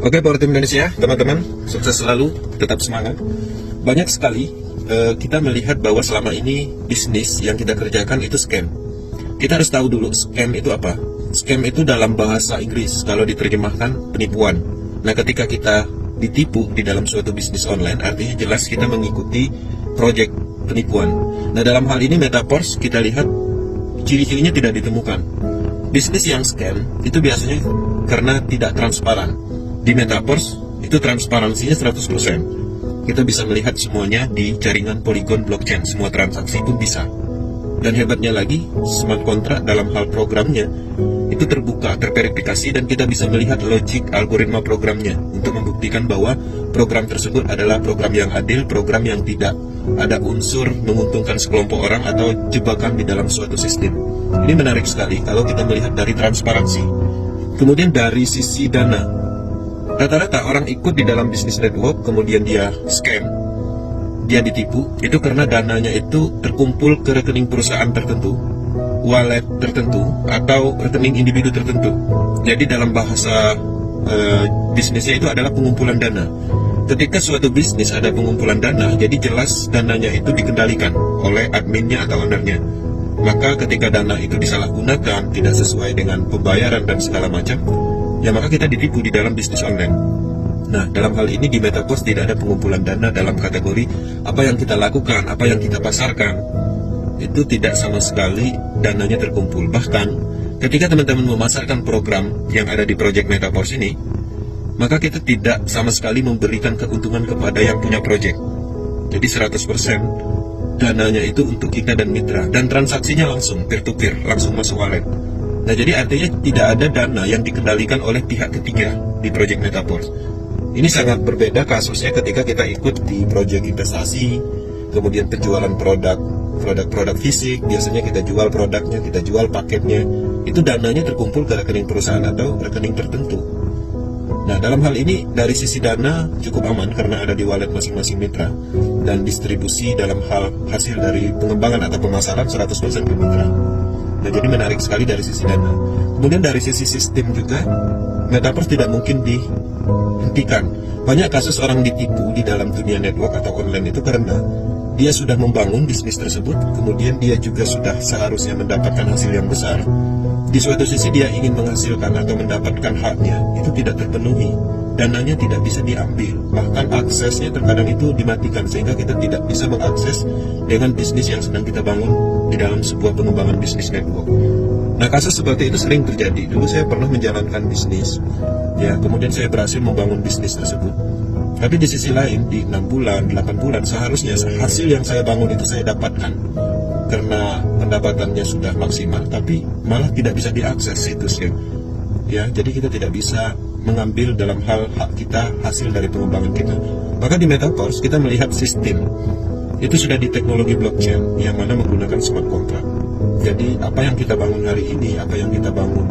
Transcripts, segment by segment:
Oke, Power Team Indonesia, teman-teman, sukses selalu, tetap semangat. Banyak sekali kita melihat bahwa selama ini bisnis yang kita kerjakan itu scam. Kita harus tahu dulu scam itu apa. Scam itu dalam bahasa Inggris, kalau diterjemahkan penipuan. Nah, ketika kita ditipu di dalam suatu bisnis online, artinya jelas kita mengikuti project penipuan. Nah, dalam hal ini Metaverse kita lihat ciri-cirinya tidak ditemukan. Bisnis yang scam itu biasanya karena tidak transparan. Di Metaverse itu transparansinya 100%. Kita bisa melihat semuanya di jaringan Polygon blockchain, semua transaksi pun bisa. Dan hebatnya lagi, smart contract dalam hal programnya itu terbuka, terverifikasi, dan kita bisa melihat logik algoritma programnya untuk membuktikan bahwa program tersebut adalah program yang adil, program yang tidak ada unsur menguntungkan sekelompok orang atau jebakan di dalam suatu sistem. Ini menarik sekali kalau kita melihat dari transparansi. Kemudian dari sisi dana, rata-rata orang ikut di dalam bisnis network, kemudian dia scam, dia ditipu, itu karena dananya itu terkumpul ke rekening perusahaan tertentu, wallet tertentu, atau rekening individu tertentu. Jadi dalam bahasa bisnisnya itu adalah pengumpulan dana. Ketika suatu bisnis ada pengumpulan dana, jadi jelas dananya itu dikendalikan oleh adminnya atau ownernya. Maka ketika dana itu disalahgunakan, tidak sesuai dengan pembayaran dan segala macam, ya maka kita ditipu di dalam bisnis online. Nah, dalam hal ini di Metaverse tidak ada pengumpulan dana dalam kategori apa yang kita lakukan, apa yang kita pasarkan. Itu tidak sama sekali dananya terkumpul. Bahkan, ketika teman-teman memasarkan program yang ada di project Metaverse ini, maka kita tidak sama sekali memberikan keuntungan kepada yang punya project. Jadi 100% dananya itu untuk kita dan mitra. Dan transaksinya langsung peer-to-peer, langsung masuk wallet. Nah, jadi artinya tidak ada dana yang dikendalikan oleh pihak ketiga di project Metaverse. Ini sangat berbeda kasusnya ketika kita ikut di project investasi, kemudian penjualan produk fisik, biasanya kita jual produknya, kita jual paketnya, itu dananya terkumpul ke rekening perusahaan atau rekening tertentu. Nah, dalam hal ini dari sisi dana cukup aman karena ada di wallet masing-masing mitra, dan distribusi dalam hal hasil dari pengembangan atau pemasaran 100% ke mitra. Nah, jadi menarik sekali dari sisi dana. Kemudian dari sisi sistem juga, Metaverse tidak mungkin dihentikan. Banyak kasus orang ditipu di dalam dunia network atau online itu karena dia sudah membangun bisnis tersebut, kemudian dia juga sudah seharusnya mendapatkan hasil yang besar. Di suatu sisi dia ingin menghasilkan atau mendapatkan haknya, itu tidak terpenuhi. Dananya tidak bisa diambil, bahkan aksesnya terkadang itu dimatikan, sehingga kita tidak bisa mengakses dengan bisnis yang sedang kita bangun di dalam sebuah pengembangan bisnis network. Nah, kasus seperti itu sering terjadi. Dulu saya pernah menjalankan bisnis, ya, kemudian saya berhasil membangun bisnis tersebut. Tapi di sisi lain, di 6 bulan, 8 bulan, seharusnya hasil yang saya bangun itu saya dapatkan. Karena pendapatannya sudah maksimal, tapi malah tidak bisa diakses situsnya. Ya, jadi kita tidak bisa mengambil dalam hal hak kita, hasil dari pengembangan kita. Maka di Metaverse kita melihat sistem itu sudah di teknologi blockchain yang mana menggunakan smart contract. Jadi apa yang kita bangun hari ini, apa yang kita bangun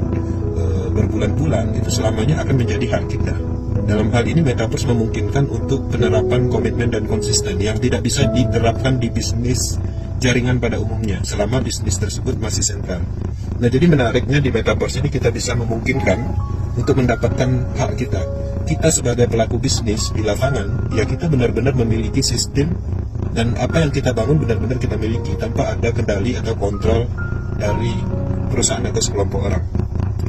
berbulan-bulan, itu selamanya akan menjadi hak kita. Dalam hal ini Metaverse memungkinkan untuk penerapan komitmen dan konsisten yang tidak bisa diterapkan di bisnis jaringan pada umumnya selama bisnis tersebut masih sentral. Nah, jadi menariknya di Metaverse ini kita bisa memungkinkan untuk mendapatkan hak kita. Kita sebagai pelaku bisnis di lapangan, ya kita benar-benar memiliki sistem, dan apa yang kita bangun benar-benar kita miliki tanpa ada kendali atau kontrol dari perusahaan atau sekelompok orang.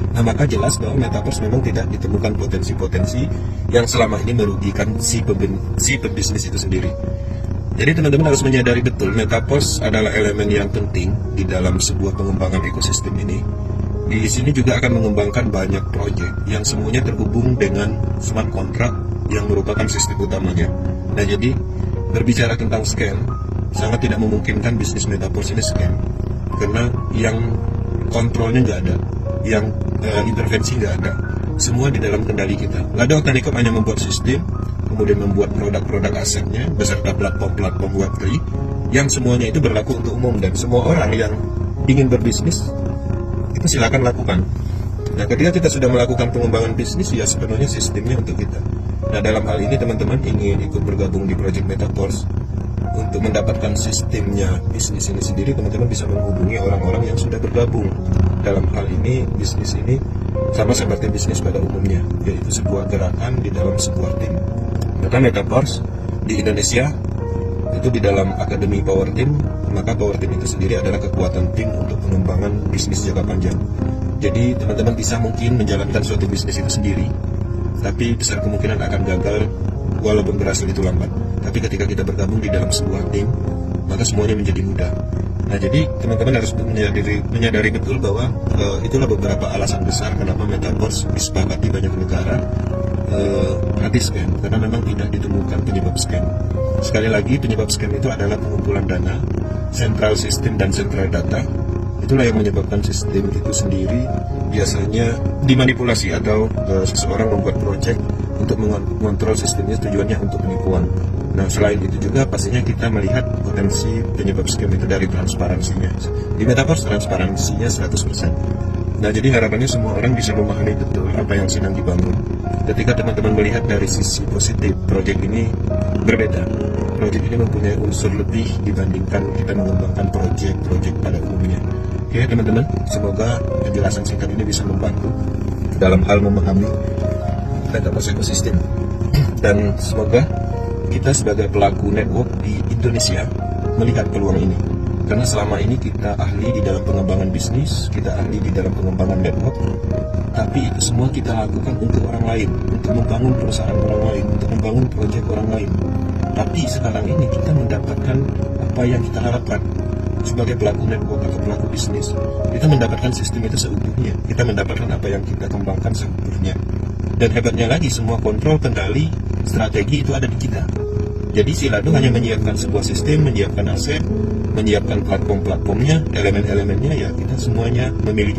Nah, maka jelas bahwa Metaverse memang tidak ditemukan potensi-potensi yang selama ini merugikan si pebisnis itu sendiri. Jadi teman-teman harus menyadari betul Metaverse adalah elemen yang penting di dalam sebuah pengembangan ekosistem ini. Di sini juga akan mengembangkan banyak proyek yang semuanya terhubung dengan smart contract yang merupakan sistem utamanya. Nah, jadi berbicara tentang scam, sangat tidak memungkinkan bisnis Metaverse ini scam, karena yang kontrolnya nggak ada, yang intervensi nggak ada, semua di dalam kendali kita. Lado Organicom hanya membuat sistem, kemudian membuat produk-produk asetnya beserta platform-platform Web3 yang semuanya itu berlaku untuk umum, dan semua orang yang ingin berbisnis itu silakan lakukan. Nah, ketika kita sudah melakukan pengembangan bisnis, ya sepenuhnya sistemnya untuk kita. Nah, dalam hal ini teman-teman ingin ikut bergabung di Project Metaverse untuk mendapatkan sistemnya bisnis ini sendiri, teman-teman bisa menghubungi orang-orang yang sudah bergabung dalam hal ini bisnis ini sama seperti bisnis pada umumnya, yaitu sebuah gerakan di dalam sebuah tim. Maka Metaverse di Indonesia itu di dalam Akademi Power Team, maka Power Team itu sendiri adalah kekuatan tim untuk pengembangan bisnis jangka panjang. Jadi teman-teman bisa mungkin menjalankan suatu bisnis itu sendiri, tapi besar kemungkinan akan gagal walaupun berhasil itu lambat. Tapi ketika kita bergabung di dalam sebuah tim, maka semuanya menjadi mudah. Nah, jadi teman-teman harus menyadari betul bahwa itulah beberapa alasan besar kenapa Metaverse disepakati banyak negara anti scam, karena memang tidak ditemukan penyebab scam. Sekali lagi, penyebab scam itu adalah pengumpulan dana, central system dan central data. Itulah yang menyebabkan sistem itu sendiri biasanya dimanipulasi atau seseorang membuat project untuk mengontrol sistemnya, tujuannya untuk penipuan. Nah, selain itu juga pastinya kita melihat potensi penyebab scam itu dari transparansinya. Di Metaverse transparansinya 100%. Nah, jadi harapannya semua orang bisa memahami betul apa yang sedang dibangun. Ketika teman-teman melihat dari sisi positif, project ini berbeda. Project ini mempunyai unsur lebih dibandingkan kita mengembangkan project pada umumnya. Oke teman-teman, semoga penjelasan singkat ini bisa membantu dalam hal memahami Metaverse ekosistem. Dan semoga kita sebagai pelaku network di Indonesia melihat peluang ini. Karena selama ini kita ahli di dalam pengembangan bisnis, kita ahli di dalam pengembangan network, tapi itu semua kita lakukan untuk orang lain, untuk membangun perusahaan orang lain, untuk membangun proyek orang lain. Tapi sekarang ini kita mendapatkan apa yang kita harapkan sebagai pelaku network atau pelaku bisnis. Kita mendapatkan sistem itu seutuhnya, kita mendapatkan apa yang kita kembangkan seutuhnya. Dan hebatnya lagi, semua kontrol, kendali, strategi itu ada di kita. Jadi Silado hanya menyiapkan sebuah sistem, menyiapkan aset, menyiapkan platform-platformnya, elemen-elemennya, ya kita semuanya memiliki